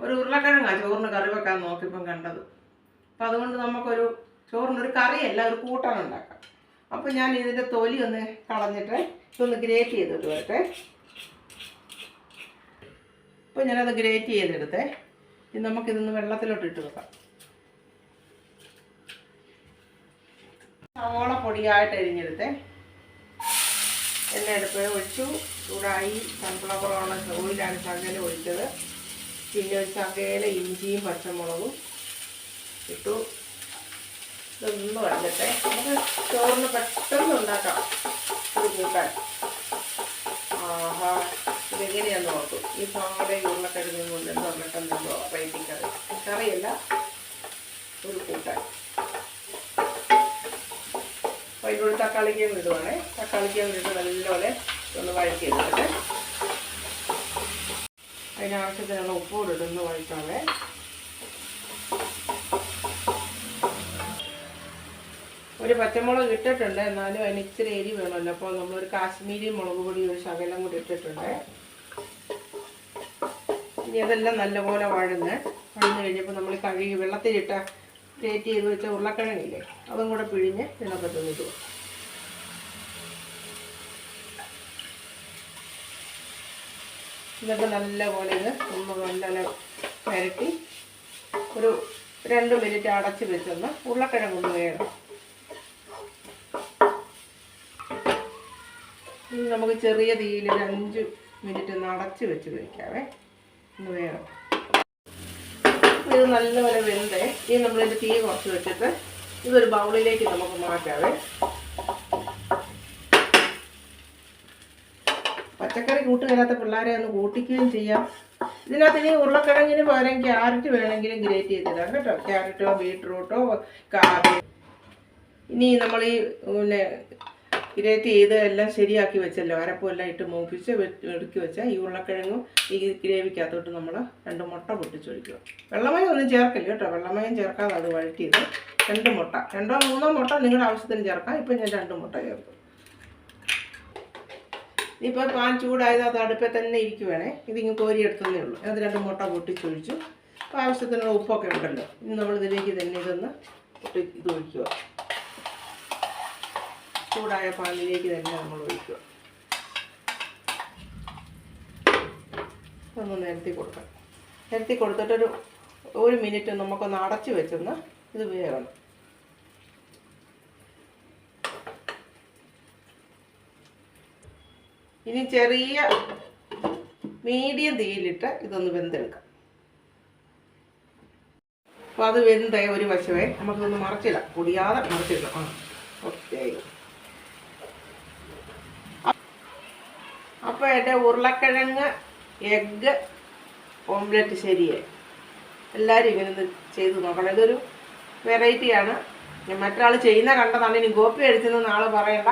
ഒരു ഉരുളക്കിഴങ്ങാണ് ചോറിന് കറി വെക്കാൻ നോക്കിയപ്പം കണ്ടത്. അപ്പം അതുകൊണ്ട് നമുക്കൊരു ചോറിനൊരു കറിയല്ല, ഒരു കൂട്ടാൻ ഉണ്ടാക്കാം. അപ്പോൾ ഞാൻ ഇതിൻ്റെ തൊലി ഒന്ന് കളഞ്ഞിട്ട് ഇതൊന്ന് ഗ്രേറ്റ് ചെയ്തിട്ട് വരട്ടെ. ഇപ്പോൾ ഞാനത് ഗ്രേറ്റ് ചെയ്തെടുത്തേ. ഇനി നമുക്കിതൊന്ന് വെള്ളത്തിലോട്ട് ഇട്ട് വെക്കാം. സവോള പൊടിയായിട്ട് അരിഞ്ഞെടുത്തേ. എണ്ണ അടുപ്പ് ഒഴിച്ചു, ചൂടായി. സൺഫ്ലവർ ഓയിലാണ് ശകലം ഒഴിച്ചത്. പിന്നെ ഒരു ശകലം ഇഞ്ചിയും പച്ചമുളകും ഇട്ടു. ഇതൊന്ന് വന്നിട്ടെ. നമുക്ക് ചോറിന് പെട്ടെന്ന് ഉണ്ടാക്കാം ഒരു കൂട്ടാൻ. ആഹാ, ഇതെങ്ങനെയാന്ന് നോക്കും. ഈ സവാള ഉരുളക്കിഴങ്ങും കൊണ്ട് പറഞ്ഞിട്ടുണ്ടല്ലോ റേറ്റിംഗ് കറി. കറിയല്ല, ഒരു കൂട്ടാൻ. അപ്പോൾ അതിനോട് തക്കാളിക്കും ഇടുവാണേ. തക്കാളിക്കും ഇട്ട് നല്ലപോലെ ഒന്ന് വഴറ്റി എടുക്കട്ടെ. അതിനാവശ്യത്തിനുള്ള ഉപ്പുകൂടെ ഇടുന്ന വഴറ്റാവേ. ഒരു പച്ചമുളക് ഇട്ടിട്ടുണ്ട്, എന്നാലും അതിന് ഇച്ചിരി എരി വേണമല്ലോ. അപ്പോൾ നമ്മളൊരു കാശ്മീരി മുളക് പൊടി ഒരു ശകലം കൂടി ഇട്ടിട്ടുണ്ട്. ഇനി അതെല്ലാം നല്ലപോലെ വഴന്ന് കഴിഞ്ഞപ്പോൾ നമ്മൾ കഴുകി വെള്ളത്തിലിട്ട ഗ്രേറ്റ് ചെയ്ത് വെച്ച ഉരുളക്കിഴങ്ങില്ലേ, അതും കൂടെ പിഴിഞ്ഞ് ഇതിനകത്ത് ഇടുക. ഇതൊക്കെ നല്ലപോലെ ഇത് നല്ല വരട്ടി ഒരു 2 മിനിറ്റ് അടച്ച് വെച്ചൊന്ന് ഉരുളക്കിഴങ്ങൊന്ന് വേണം. ഇനി നമുക്ക് ചെറിയ തീയിൽ ഒരു 5 മിനിറ്റ് ഒന്ന് അടച്ച് വെച്ച് കഴിക്കാവേ. ഒന്ന് വേണം. ഇത് നല്ലപോലെ വെന്തേ. ഇനി നമ്മളിത് തീ കുറച്ച് വെച്ചിട്ട് ഇതൊരു ബൗളിലേക്ക് നമുക്ക് മാറ്റാവേ. പച്ചക്കറി കൂട്ടുകയില്ലാത്ത പിള്ളേരെ ഒന്ന് കൂട്ടിക്കുകയും ചെയ്യാം. ഇതിനകത്ത് ഇനി ഉരുളക്കിഴങ്ങിന് പകരം ക്യാരറ്റ് വേണമെങ്കിലും ഗ്രേറ്റ് ചെയ്തിടാം കേട്ടോ. ക്യാരറ്റോ ബീട്രൂട്ടോ ഇനി നമ്മൾ ഈ ഗ്രേറ്റ് ചെയ്ത് എല്ലാം ശരിയാക്കി വെച്ചല്ലോ, അരപ്പും എല്ലാം ഇട്ട് മൂപ്പിച്ച് എടുക്കി വെച്ചാൽ ഈ ഉരുളക്കിഴങ്ങും ഈ ഗ്രേവിക്കകത്തോട്ട് നമ്മൾ 2 മുട്ട പൊട്ടിച്ചൊഴിക്കുക. വെള്ളമയം ഒന്നും ചേർക്കില്ല കേട്ടോ. വെള്ളമയം ചേർക്കാതെ അത് വഴറ്റിയത് 2 മുട്ട, 2 3 മുട്ട നിങ്ങളുടെ ആവശ്യത്തിന് ചേർക്കാം. ഇപ്പം ഞാൻ 2 മുട്ട ചേർക്കും. ഇപ്പോൾ പാൻ ചൂടായത് അത് അടുപ്പിൽ തന്നെ ഇരിക്കുവാണേ. ഇതിങ്ങ് കോരിയെടുത്തതേ ഉള്ളൂ. അത് 2 മുട്ട പൊട്ടിച്ചൊഴിച്ചു. അപ്പോൾ ആവശ്യത്തിനുള്ള ഉപ്പൊക്കെ ഉണ്ടല്ലോ. ഇനി നമ്മളിതിലേക്ക് തന്നെ ഇതൊന്ന് ഇത് ഒഴിക്കുക. ചൂടായ പാനിലേക്ക് തന്നെ നമ്മൾ ഒഴിക്കുക. ഒന്ന് നിരത്തി കൊടുക്കണം. നിരത്തി കൊടുത്തിട്ടൊരു 1 മിനിറ്റ് നമുക്കൊന്ന് അടച്ച് വെച്ചൊന്ന് ഇത് വേകണം. ഇനി ചെറിയ മീഡിയം തീയിലിട്ട് ഇതൊന്ന് വെന്തെടുക്കാം. അപ്പോൾ അത് വെന്ത ഒരു വശമേ നമുക്കൊന്ന് മറച്ചിടാം, പൊടിയാതെ മറച്ചിടാം. ഓക്കെ. അപ്പോൾ എൻ്റെ ഉരുളക്കിഴങ്ങ് എഗ്ഗ് ഓംലെറ്റ് ശരിയായി. എല്ലാവരും ഇങ്ങനെ ഒന്ന് ചെയ്ത് നോക്കണം. ഇതൊരു വെറൈറ്റിയാണ്. മറ്റൊരാൾ ചെയ്യുന്ന കണ്ടതാണ്. ഇനി കോപ്പി അടിച്ചെന്ന് നാളെ പറയണ്ട.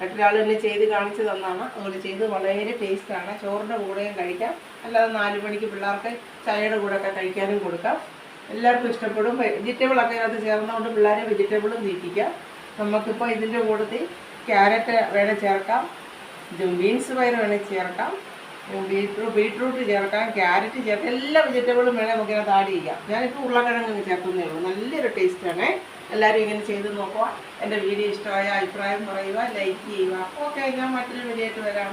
മറ്റൊരാൾ എന്നെ ചെയ്ത് കാണിച്ചു തന്നാണ്. അതുകൊണ്ട് ചെയ്ത് വളരെ ടേസ്റ്റാണ്. ചോറിൻ്റെ കൂടെയും കഴിക്കാം, അല്ലാതെ 4 മണിക്ക് പിള്ളേർക്ക് ചായയുടെ കൂടെയൊക്കെ കഴിക്കാനും കൊടുക്കാം. എല്ലാവർക്കും ഇഷ്ടപ്പെടും. വെജിറ്റബിളൊക്കെ അതിനകത്ത് ചേർന്നുകൊണ്ട് പിള്ളേരെ വെജിറ്റബിളും തീറ്റിക്കാം. നമുക്കിപ്പോൾ ഇതിൻ്റെ കൂട്ടത്തിൽ ക്യാരറ്റ് വേണേൽ ചേർക്കാം, ബീൻസ് പയർ വേണേൽ ചേർക്കാം, ബീട്രൂട്ട് ചേർക്കാം, ക്യാരറ്റ് ചേർക്കാം. എല്ലാ വെജിറ്റബിളും വേണേൽ നമുക്കിതിനകത്ത് ആഡ് ചെയ്യാം. ഞാനിപ്പോൾ ഉരുളക്കിഴങ്ങ് ചേർക്കുന്നേ ഉള്ളൂ. നല്ലൊരു ടേസ്റ്റാണ്. എല്ലാവരും ഇങ്ങനെ ചെയ്ത് നോക്കുക. എൻ്റെ വീഡിയോ ഇഷ്ടമായ അഭിപ്രായം പറയുക, ലൈക്ക് ചെയ്യുക. ഓക്കെ, ഞാൻ മറ്റൊരു വീഡിയോ ആയിട്ട് വരാം.